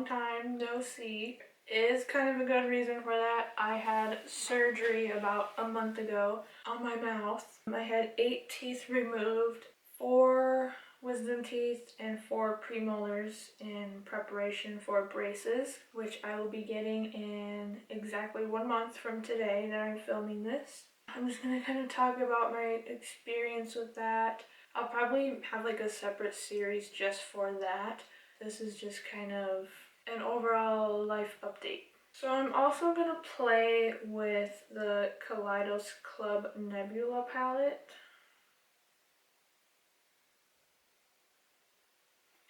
time no see. Is kind of a good reason for that. I had surgery about a month ago on my mouth. I had 8 teeth removed, 4 wisdom teeth and 4 premolars in preparation for braces, which I will be getting in exactly 1 month from today that I'm filming this. I'm just going to kind of talk about my experience with that. I'll probably have like a separate series just for that. This is just kind of an overall life update. So I'm also going to play with the Kaleidos Club Nebula palette.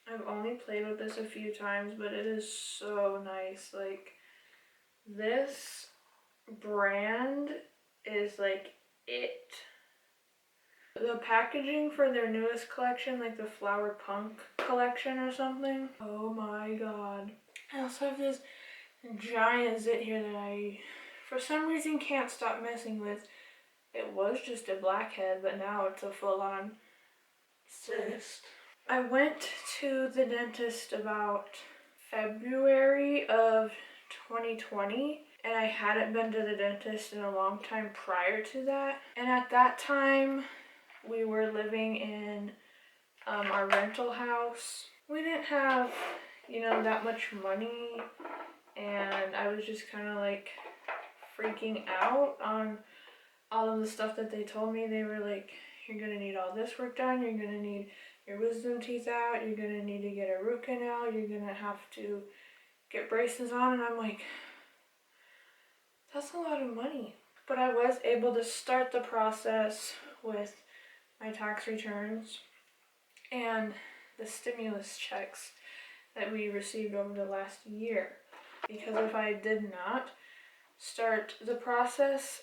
I've only played with this a few times, but it is so nice. Like, this brand is like it. The packaging for their newest collection, like the Flower Punk collection or something, oh my god. I also have this giant zit here that I, for some reason, can't stop messing with. It was just a blackhead, but now it's a full-on cyst. I went to the dentist about February of 2020, and I hadn't been to the dentist in a long time prior to that. And at that time, we were living in our rental house. We didn't have, you know, that much money, and I was just kind of like freaking out on all of the stuff that they told me. They were like, you're gonna need all this work done, you're gonna need your wisdom teeth out, you're gonna need to get a root canal, you're gonna have to get braces on, and I'm like, that's a lot of money. But I was able to start the process with my tax returns and the stimulus checks that we received over the last year. Because if I did not start the process,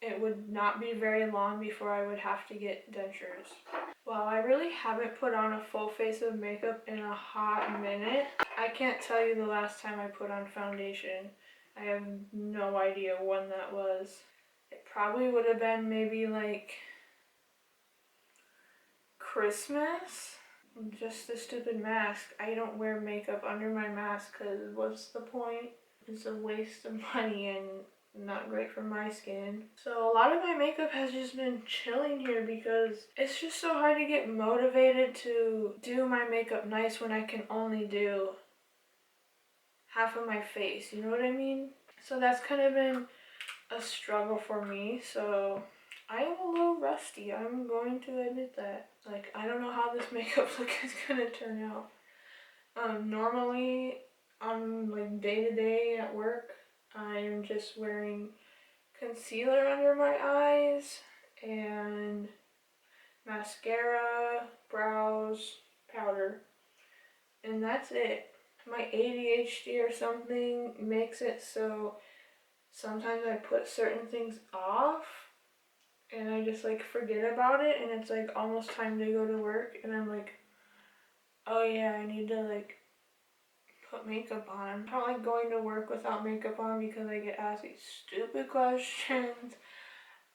it would not be very long before I would have to get dentures. Well, I really haven't put on a full face of makeup in a hot minute. I can't tell you the last time I put on foundation. I have no idea when that was. It probably would have been maybe like Christmas. Just the stupid mask. I don't wear makeup under my mask because what's the point? It's a waste of money and not great for my skin. So a lot of my makeup has just been chilling here because it's just so hard to get motivated to do my makeup nice when I can only do half of my face, you know what I mean? So that's kind of been a struggle for me. So I am a little rusty, I'm going to admit that. Like, I don't know how this makeup look is gonna turn out. Normally on like day to day at work, I'm just wearing concealer under my eyes and mascara, brows, powder, and that's it. My ADHD or something makes it so sometimes I put certain things off and I just like forget about it, and it's like almost time to go to work and I'm like, oh yeah, I need to like put makeup on. I don't like going to work without makeup on because I get asked these stupid questions.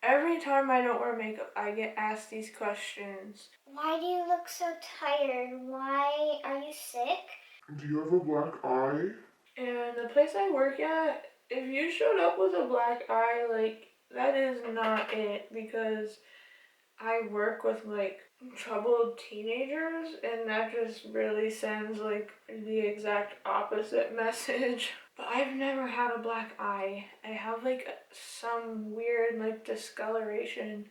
Every time I don't wear makeup, I get asked these questions. Why do you look so tired? Why are you sick? Do you have a black eye? And the place I work at, if you showed up with a black eye, like, that is not it, because I work with like troubled teenagers, and that just really sends like the exact opposite message. But I've never had a black eye. I have like some weird like discoloration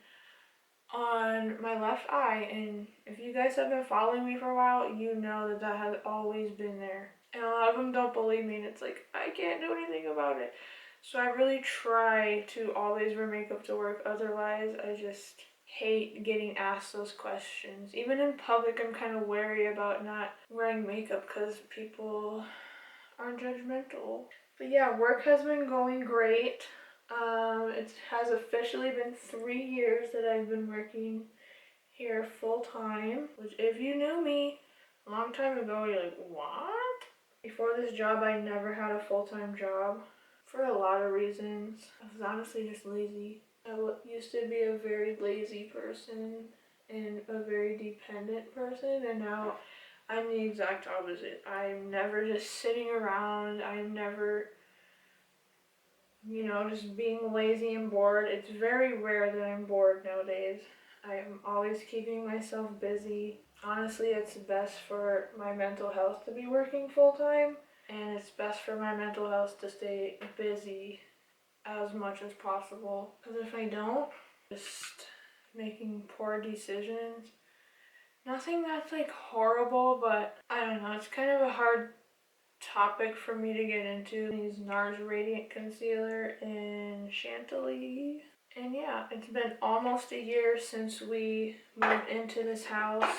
on my left eye, and if you guys have been following me for a while, you know that that has always been there. And a lot of them don't believe me, and it's like, I can't do anything about it. So I really try to always wear makeup to work, otherwise I just hate getting asked those questions. Even in public, I'm kind of wary about not wearing makeup because people are judgmental. But yeah, work has been going great. It has officially been 3 years that I've been working here full time, which if you knew me a long time ago, you're like, what? Before this job, I never had a full-time job for a lot of reasons. I was honestly just lazy. I used to be a very lazy person and a very dependent person, and now I'm the exact opposite. I'm never just sitting around. I'm never, just being lazy and bored. It's very rare that I'm bored nowadays. I'm always keeping myself busy. Honestly, it's best for my mental health to be working full time, and it's best for my mental health to stay busy as much as possible. Because if I don't, just making poor decisions. Nothing that's like horrible, but I don't know, it's kind of a hard topic for me to get into. I use NARS Radiant Concealer in Chantilly. And yeah, it's been almost a year since we moved into this house.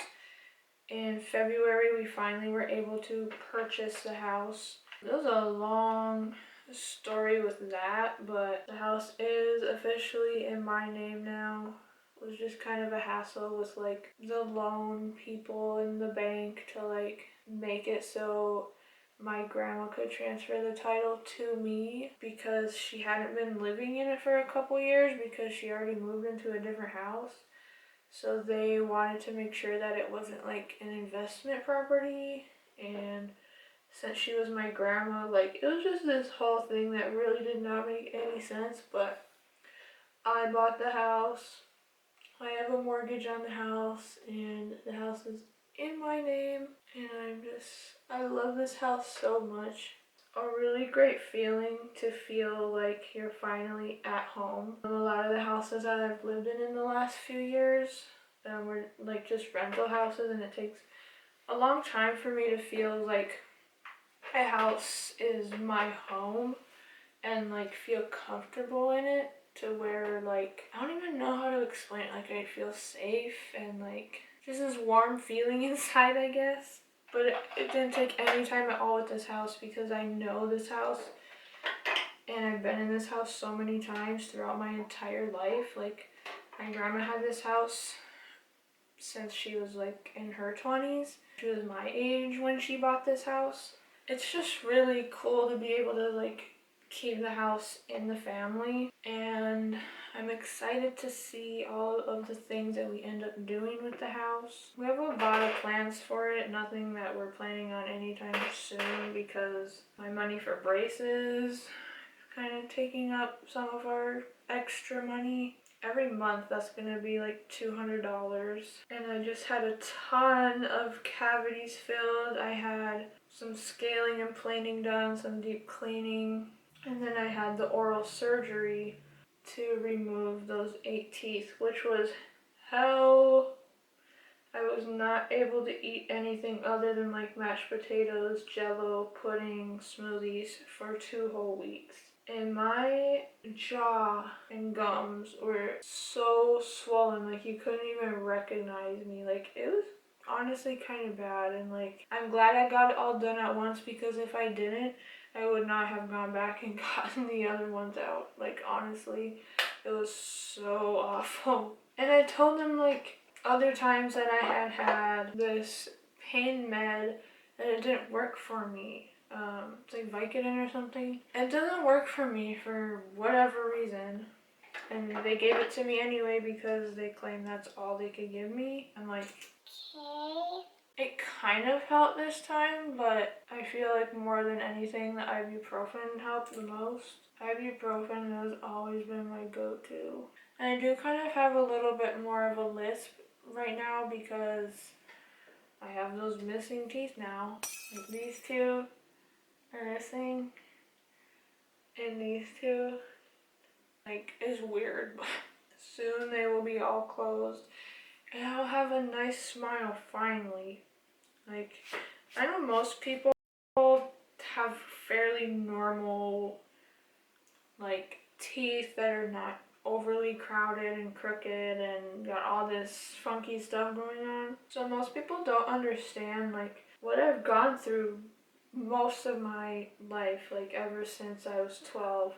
In February, we finally were able to purchase the house. It was a long story with that, but the house is officially in my name now. It was just kind of a hassle with like the loan people in the bank to like make it so my grandma could transfer the title to me because she hadn't been living in it for a couple years because she already moved into a different house. So they wanted to make sure that it wasn't like an investment property, and since she was my grandma, like it was just this whole thing that really did not make any sense. But I bought the house. I have a mortgage on the house, and the house is in my name, and I love this house so much. A really great feeling to feel like you're finally at home. A lot of the houses that I've lived in the last few years were like just rental houses, and it takes a long time for me to feel like a house is my home and like feel comfortable in it, to where like I don't even know how to explain it. Like I feel safe and like just this warm feeling inside, I guess. But it didn't take any time at all with this house because I know this house and I've been in this house so many times throughout my entire life. Like my grandma had this house since she was like in her 20s. She was my age when she bought this house. It's just really cool to be able to like keep the house in the family, and I'm excited to see all of the things that we end up doing with the house. We have a lot of plans for it, nothing that we're planning on anytime soon because my money for braces is kind of taking up some of our extra money. Every month that's gonna be like $200, and I just had a ton of cavities filled. I had some scaling and planing done, some deep cleaning, and then I had the oral surgery to remove those 8 teeth, which was hell. I was not able to eat anything other than like mashed potatoes, jello, pudding, smoothies for 2 whole weeks. And my jaw and gums were so swollen, like you couldn't even recognize me. Like it was honestly kind of bad, and like I'm glad I got it all done at once, because if I didn't, I would not have gone back and gotten the other ones out. Like honestly, it was so awful. And I told them like other times that I had this pain med and it didn't work for me. It's like Vicodin or something. It doesn't work for me for whatever reason. And they gave it to me anyway because they claim that's all they could give me. I'm like, Okay. it kind of helped this time, but I feel like more than anything, the ibuprofen helped the most. Ibuprofen has always been my go-to. And I do kind of have a little bit more of a lisp right now because I have those missing teeth now. Like these two are missing, and these two, like, is weird, but soon they will be all closed, and I'll have a nice smile finally. Like, I know most people have fairly normal, like, teeth that are not overly crowded and crooked and got all this funky stuff going on. So most people don't understand, like, what I've gone through most of my life, like ever since I was 12.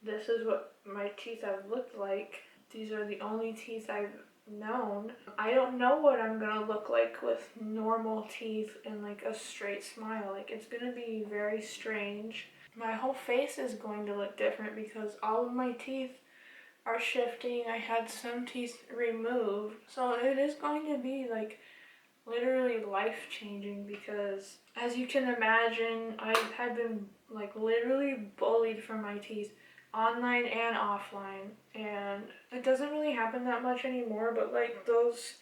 This is what my teeth have looked like. These are the only teeth I've known. I don't know what I'm gonna look like with normal teeth and like a straight smile. Like it's gonna be very strange. My whole face is going to look different because all of my teeth are shifting. I had some teeth removed. So it is going to be like literally life-changing because, as you can imagine, I had been like literally bullied for my teeth, online and offline, and it doesn't really happen that much anymore, but like those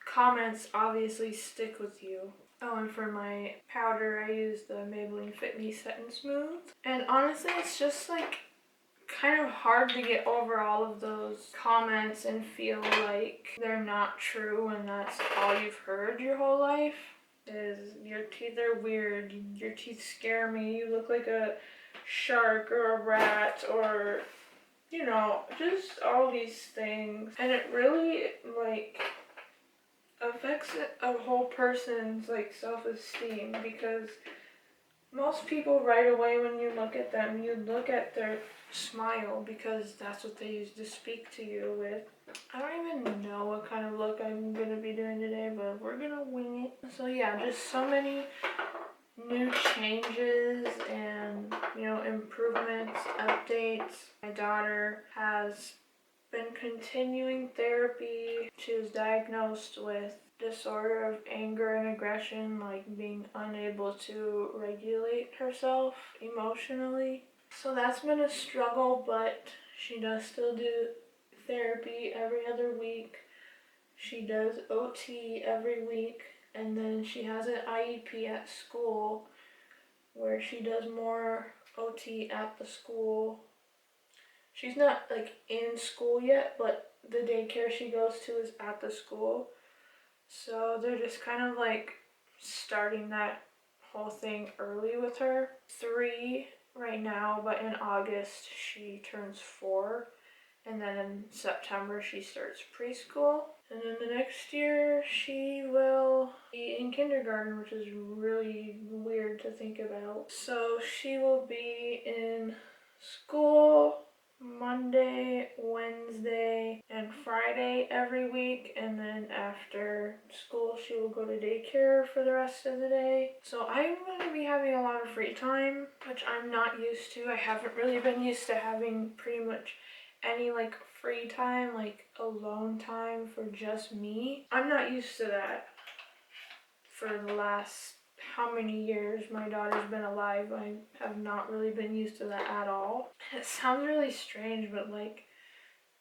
comments obviously stick with you. Oh, and for my powder, I use the Maybelline Fit Me Set and Smooth. And honestly, it's just like kind of hard to get over all of those comments and feel like they're not true and that's all you've heard your whole life. Is your teeth are weird, your teeth scare me, you look like a shark or a rat, or you know, just all these things. And it really like affects a whole person's like self-esteem, because most people right away when you look at them, you look at their smile because that's what they use to speak to you with. I don't even know what kind of look I'm going to be doing today, but we're going to wing it. So yeah, just so many new changes and, you know, improvements, updates. My daughter has been continuing therapy. She was diagnosed with disorder of anger and aggression, like being unable to regulate herself emotionally. So that's been a struggle, but she does still do therapy every other week. She does OT every week, and then she has an IEP at school where she does more OT at the school. She's not like in school yet, but the daycare she goes to is at the school. So they're just kind of like starting that whole thing early with her. 3 right now, but in August she turns 4. And then in September she starts preschool. And then the next year she will be in kindergarten, which is really weird to think about. So she will be in school Monday, Wednesday, and Friday every week, and then after school she will go to daycare for the rest of the day. So I'm going to be having a lot of free time, which I'm not used to. I haven't really been used to having pretty much any like free time, like alone time for just me. I'm not used to that. For the last how many years my daughter's been alive, I have not really been used to that at all. It sounds really strange, but like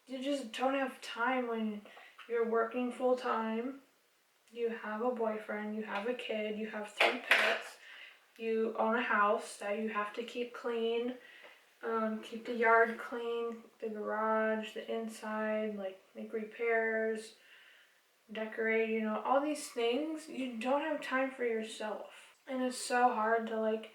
you just don't have time when you're working full time, you have a boyfriend, you have a kid, you have 3 pets, you own a house that you have to keep clean, keep the yard clean, the garage, the inside, like make repairs, decorate, you know, all these things. You don't have time for yourself. And it's so hard to like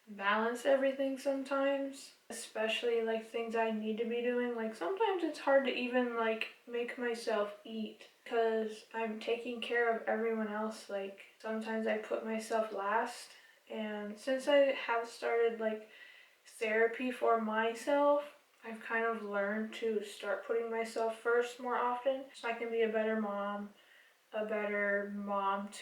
balance everything sometimes, especially like things I need to be doing. Like sometimes it's hard to even like make myself eat because I'm taking care of everyone else. Like sometimes I put myself last, and since I have started like therapy for myself, I've kind of learned to start putting myself first more often so I can be a better mom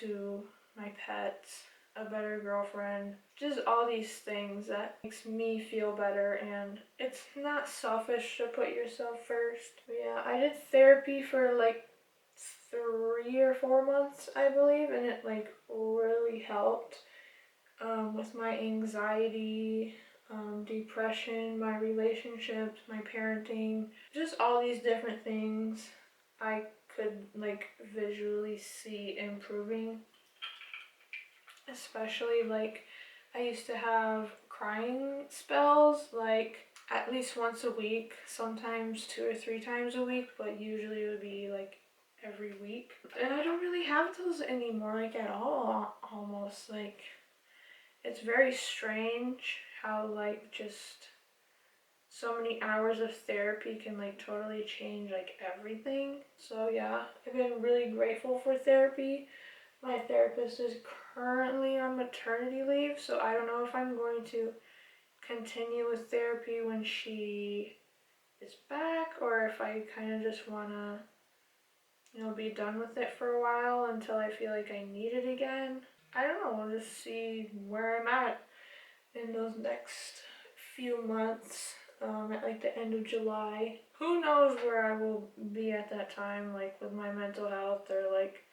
to my pets, a better girlfriend, just all these things that makes me feel better. And it's not selfish to put yourself first. But yeah, I did therapy for like 3 or 4 months, I believe, and it like really helped with my anxiety, depression, my relationships, my parenting, just all these different things I could like visually see improving. Especially like I used to have crying spells like at least once a week, sometimes 2 or 3 times a week, but usually it would be like every week. And I don't really have those anymore, like at all, almost. Like it's very strange how like just so many hours of therapy can like totally change like everything. So yeah, I've been really grateful for therapy. My therapist is currently on maternity leave, so I don't know if I'm going to continue with therapy when she is back, or if I kind of just want to, you know, be done with it for a while until I feel like I need it again. I don't know, we'll just see where I'm at in those next few months, at like the end of July. Who knows where I will be at that time, like with my mental health or like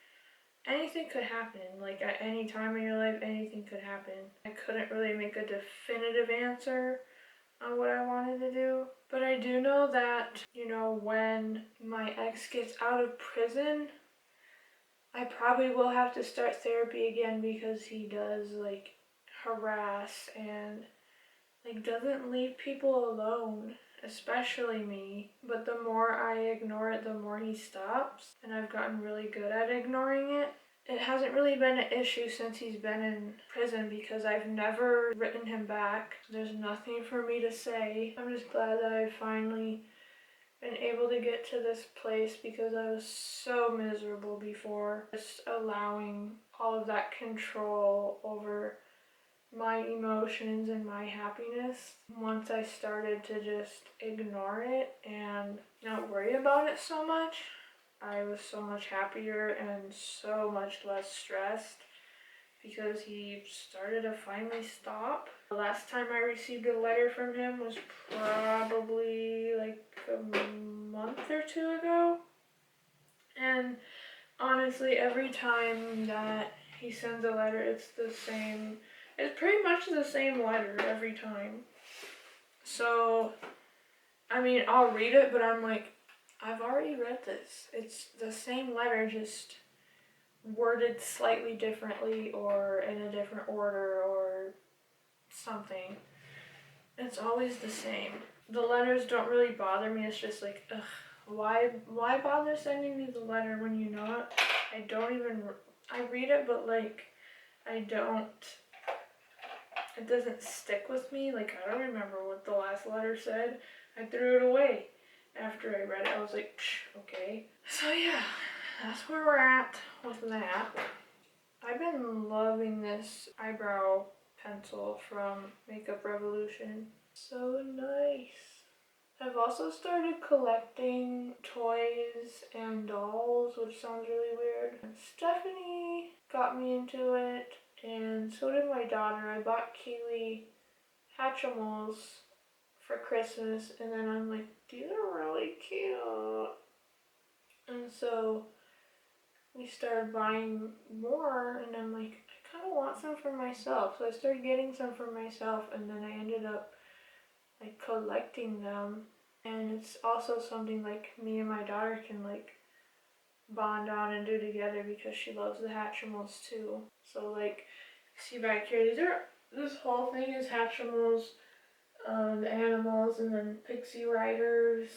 anything could happen. Like at any time in your life, anything could happen. I couldn't really make a definitive answer on what I wanted to do. But I do know that, you know, when my ex gets out of prison, I probably will have to start therapy again because he does like harass and like doesn't leave people alone, especially me. But the more I ignore it, the more he stops, and I've gotten really good at ignoring it. It hasn't really been an issue since he's been in prison because I've never written him back. There's nothing for me to say. I'm just glad that I've finally been able to get to this place because I was so miserable before. Just allowing all of that control over my emotions and my happiness. Once I started to just ignore it and not worry about it so much, I was so much happier and so much less stressed because he started to finally stop. The last time I received a letter from him was probably like a month or two ago. And honestly, every time that he sends a letter, it's the same. It's pretty much the same letter every time. So, I mean, I'll read it, but I'm like, I've already read this. It's the same letter, just worded slightly differently or in a different order or something. It's always the same. The letters don't really bother me. It's just like, ugh, why bother sending me the letter when you know it? I read it, but like, it doesn't stick with me. Like, I don't remember what the last letter said. I threw it away after I read it. I was like, psh, okay. So yeah, that's where we're at with that. I've been loving this eyebrow pencil from Makeup Revolution. So nice. I've also started collecting toys and dolls, which sounds really weird. Stephanie got me into it, and so did my daughter. I bought Keely Hatchimals for Christmas, and then I'm like, these are really cute. And so we started buying more, and I'm like, I kind of want some for myself. So I started getting some for myself, and then I ended up like collecting them. And it's also something like me and my daughter can like bond on and do together because she loves the Hatchimals too. So like, see back here, this whole thing is Hatchimals, the animals, and then Pixie Riders,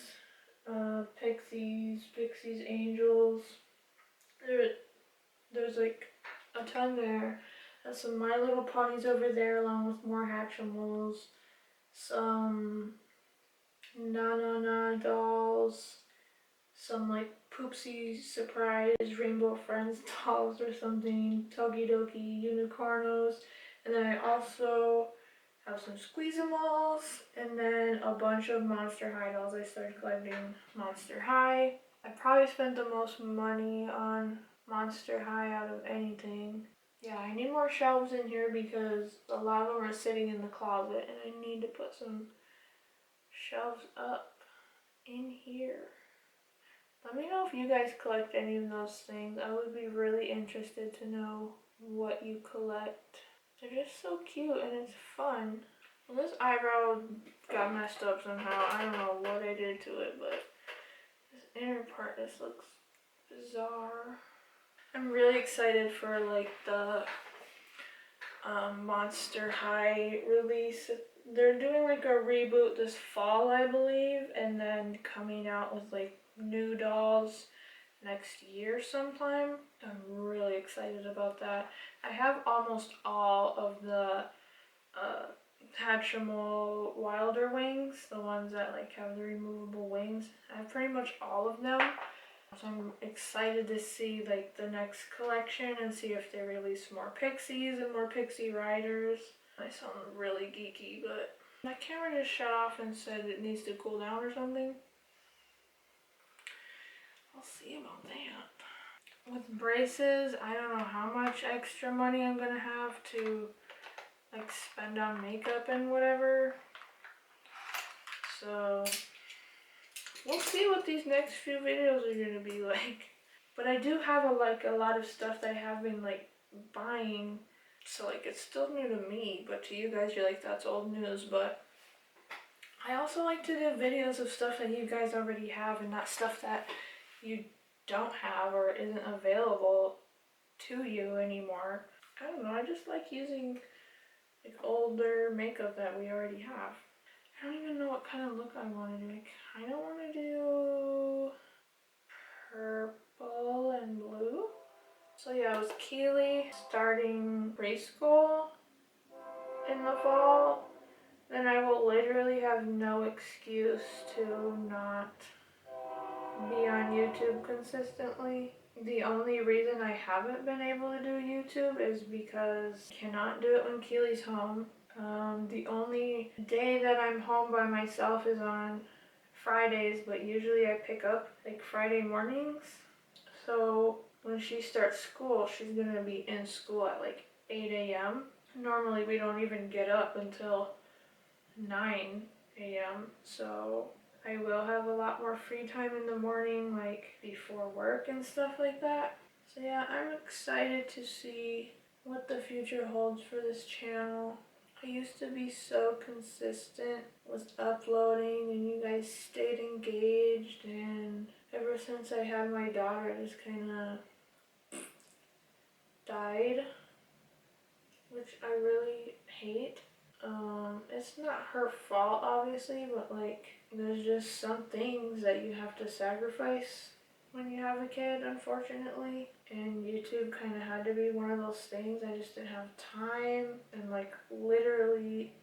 Pixies, Angels. There's like a ton there. There's some My Little Ponies over there along with more Hatchimals, some Na dolls, some like Poopsie Surprise Rainbow Friends dolls or something, Tuggy Dokie Unicornos, and then I also have some Squeezamals, and then a bunch of Monster High dolls. I started collecting Monster High. I probably spent the most money on Monster High out of anything. Yeah, I need more shelves in here because a lot of them are sitting in the closet, and I need to put some shelves up in here. Let me know if you guys collect any of those things. I would be really interested to know what you collect. They're just so cute and it's fun. Well, this eyebrow got messed up somehow. I don't know what I did to it, but this inner part just looks bizarre. I'm really excited for like the Monster High release. They're doing like a reboot this fall, I believe, and then coming out with like new dolls next year sometime. I'm really excited about that. I have almost all of the Hatchimal Wilder wings, the ones that like have the removable wings. I have pretty much all of them. So I'm excited to see like the next collection and see if they release more Pixies and more Pixie Riders. I sound really geeky, but my camera just shut off and said it needs to cool down or something. I'll see about that. With braces, I don't know how much extra money I'm gonna have to like spend on makeup and whatever. So we'll see what these next few videos are gonna be like. But I do have a lot of stuff that I have been like buying, so like it's still new to me, but to you guys you're like, that's old news. But I also like to do videos of stuff that you guys already have and not stuff that you don't have or isn't available to you anymore. I don't know, I just like using like older makeup that we already have. I don't even know what kind of look I want to do. I kind of want to do purple and blue. So yeah, it was Keely starting preschool in the fall. Then I will literally have no excuse to not be on YouTube consistently. The only reason I haven't been able to do YouTube is because I cannot do it when Keely's home. The only day that I'm home by myself is on Fridays, but usually I pick up like Friday mornings. So when she starts school, she's gonna be in school at like 8 a.m. Normally we don't even get up until 9 a.m. So I will have a lot more free time in the morning, like before work and stuff like that. So yeah, I'm excited to see what the future holds for this channel. I used to be so consistent with uploading and you guys stayed engaged, and ever since I had my daughter, I just kind of died, which I really hate. It's not her fault obviously, but like there's just some things that you have to sacrifice when you have a kid, unfortunately. And YouTube kind of had to be one of those things. I just didn't have time and like literally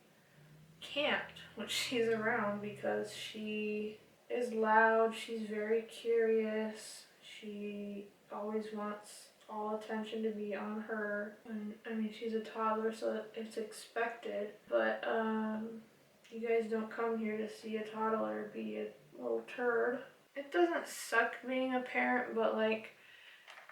can't when she's around because she is loud, she's very curious, she always wants all attention to be on her. And I mean, she's a toddler, so it's expected. But you guys don't come here to see a toddler be a little turd. It doesn't suck being a parent, but like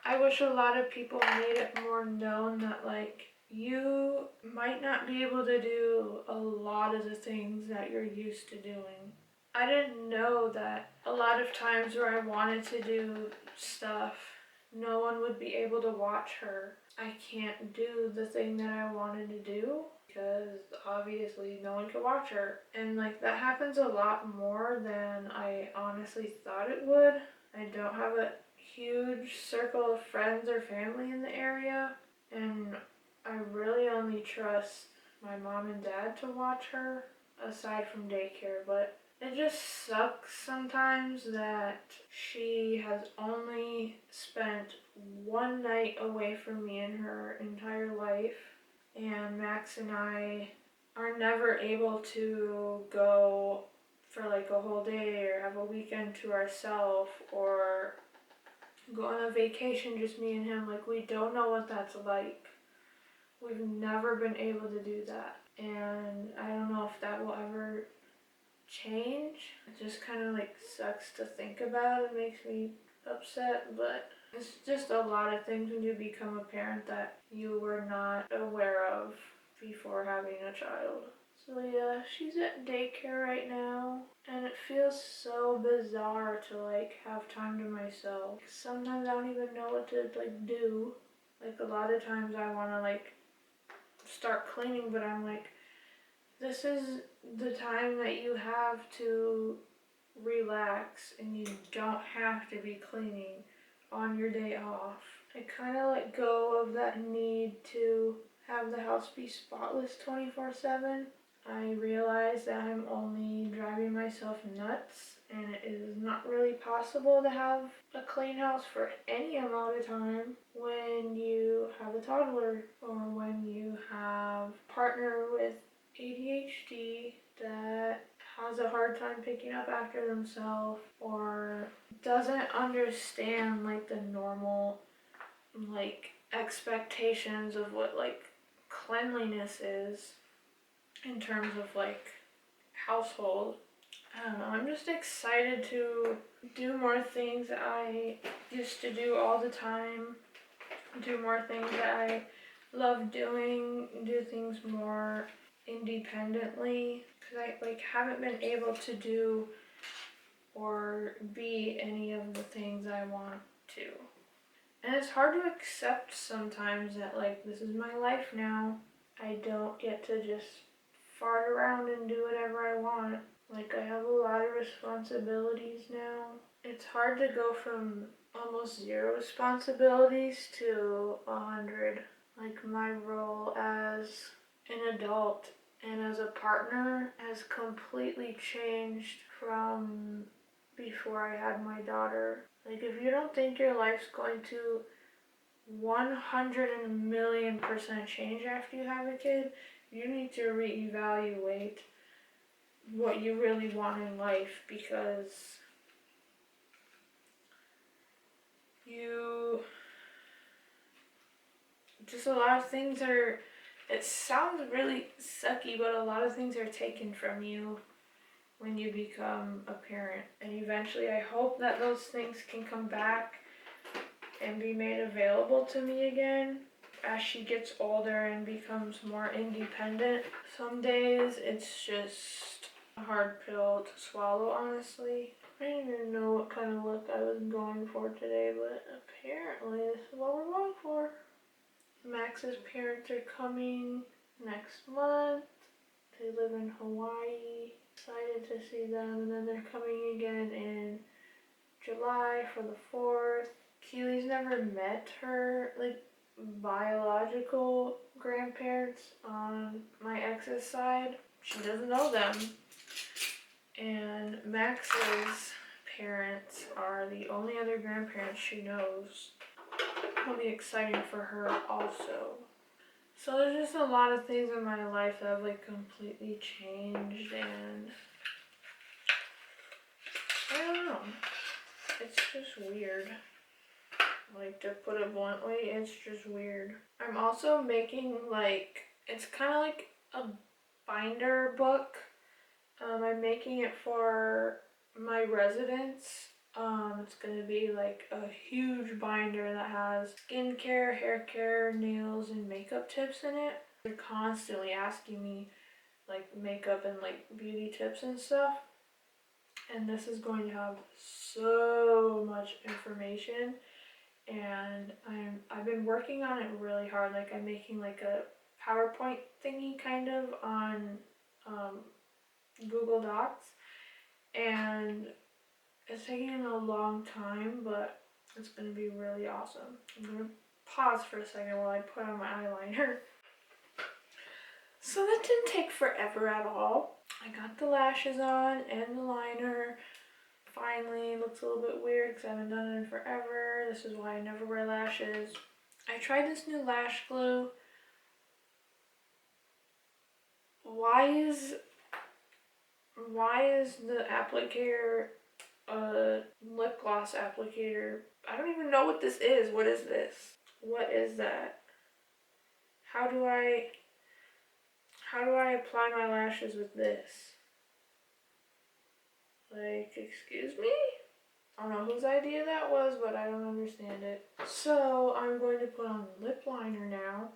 I wish a lot of people made it more known that like you might not be able to do a lot of the things that you're used to doing. I didn't know that a lot of times where I wanted to do stuff, no one would be able to watch her. I can't do the thing that I wanted to do because obviously no one can watch her. And like that happens a lot more than I honestly thought it would. I don't have a huge circle of friends or family in the area, and I really only trust my mom and dad to watch her aside from daycare. But it just sucks sometimes that she has only spent one night away from me in her entire life, and Max and I are never able to go for like a whole day or have a weekend to ourselves or go on a vacation, just me and him. Like, we don't know what that's like. We've never been able to do that. And I don't know if that will ever change. It just kind of like sucks to think about. It makes me upset, but it's just a lot of things when you become a parent that you were not aware of before having a child. So yeah, she's at daycare right now, and it feels so bizarre to like have time to myself. Sometimes I don't even know what to like do. Like a lot of times I want to like start cleaning, but I'm like, this is the time that you have to relax and you don't have to be cleaning on your day off. I kind of let go of that need to have the house be spotless 24/7. I realize that I'm only driving myself nuts, and it is not really possible to have a clean house for any amount of time when you have a toddler or when you have a partner with ADHD that has a hard time picking up after themselves or doesn't understand like the normal like expectations of what like cleanliness is in terms of like household. I don't know, I'm just excited to do more things that I used to do all the time, do more things that I love doing, do things more independently, because I like haven't been able to do or be any of the things I want to. And it's hard to accept sometimes that, like, this is my life now. I don't get to just fart around and do whatever I want. Like, I have a lot of responsibilities now. It's hard to go from almost 0 responsibilities to 100. Like, my role as an adult and as a partner has completely changed from before I had my daughter. Like, if you don't think your life's going to 100,000,000% change after you have a kid, you need to reevaluate what you really want in life, because just a lot of things are, it sounds really sucky, but a lot of things are taken from you when you become a parent. And eventually I hope that those things can come back and be made available to me again as she gets older and becomes more independent. Some days it's just a hard pill to swallow, honestly. I didn't even know what kind of look I was going for today, but apparently this is what we're going for. Max's parents are coming next month. They live in Hawaii. Excited to see them. And then they're coming again in July for the 4th. Keely's never met her, like, biological grandparents on my ex's side. She doesn't know them. And Max's parents are the only other grandparents she knows. It'll be exciting for her also. So there's just a lot of things in my life that have, like, completely changed, and I don't know. It's just weird. Like, to put it bluntly, it's just weird. I'm also making, like, it's kind of like a binder book. I'm making it for my residents. It's gonna be like a huge binder that has skincare, hair care, nails, and makeup tips in it. They're constantly asking me, like, makeup and, like, beauty tips and stuff. And this is going to have so much information. And I've been working on it really hard. Like, I'm making like a PowerPoint thingy kind of on Google Docs, and it's taking a long time, but it's gonna be really awesome. I'm gonna pause for a second while I put on my eyeliner. So that didn't take forever at all. I got the lashes on and the liner. Finally, looks a little bit weird because I haven't done it in forever. This is why I never wear lashes. I tried this new lash glue. Why is the applicator a lip gloss applicator? I don't even know what this is. What is this? What is that? How do I apply my lashes with this? Like, excuse me? I don't know whose idea that was, but I don't understand it. So I'm going to put on lip liner now.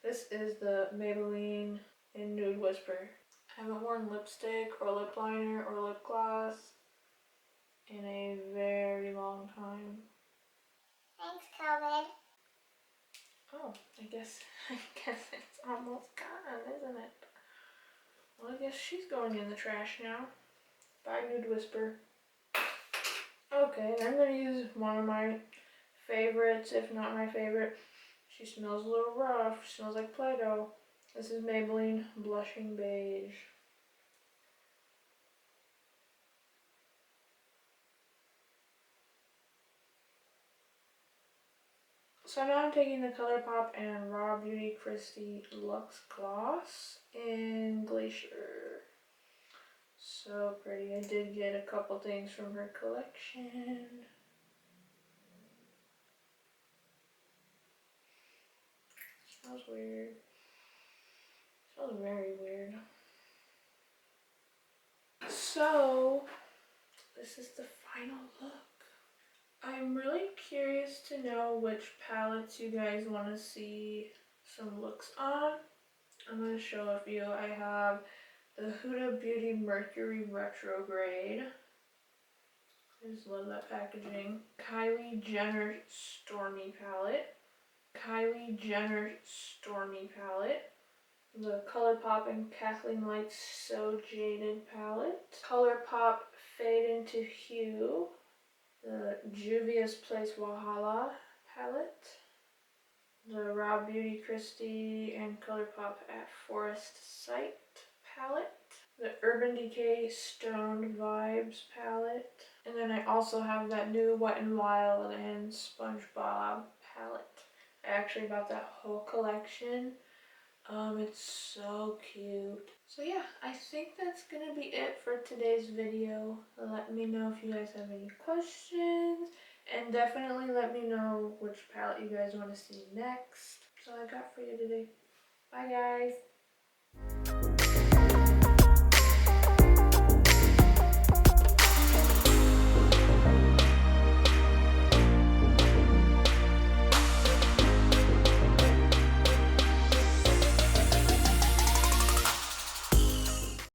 This is the Maybelline in Nude Whisper. I haven't worn lipstick or lip liner or lip gloss in a very long time. Thanks, COVID. Oh, I guess it's almost gone, isn't it? Well, I guess she's going in the trash now. Bye, Nude Whisper. Okay, I'm gonna use one of my favorites, if not my favorite. She smells a little rough. She smells like Play-Doh. This is Maybelline Blushing Beige. So now I'm taking the ColourPop and Raw Beauty Kristi Luxe Gloss in Glacier. So pretty. I did get a couple things from her collection. Smells weird. Smells very weird. So this is the final look. I'm really curious to know which palettes you guys want to see some looks on. I'm going to show a few. I have the Huda Beauty Mercury Retrograde. I just love that packaging. Kylie Jenner Stormy palette. Kylie Jenner Stormy palette. The ColourPop and Kathleen Light's So Jaded palette. ColourPop Fade into Hue. The Juvia's Place Walhalla palette. The Raw Beauty Christie and ColourPop at Forest Sight palette. The Urban Decay Stoned Vibes palette. And then I also have that new Wet n Wild and SpongeBob palette. I actually bought that whole collection. It's so cute. So yeah, I think that's gonna be it for today's video. Let me know if you guys have any questions, and definitely let me know which palette you guys want to see next. That's all I got for you today. Bye guys!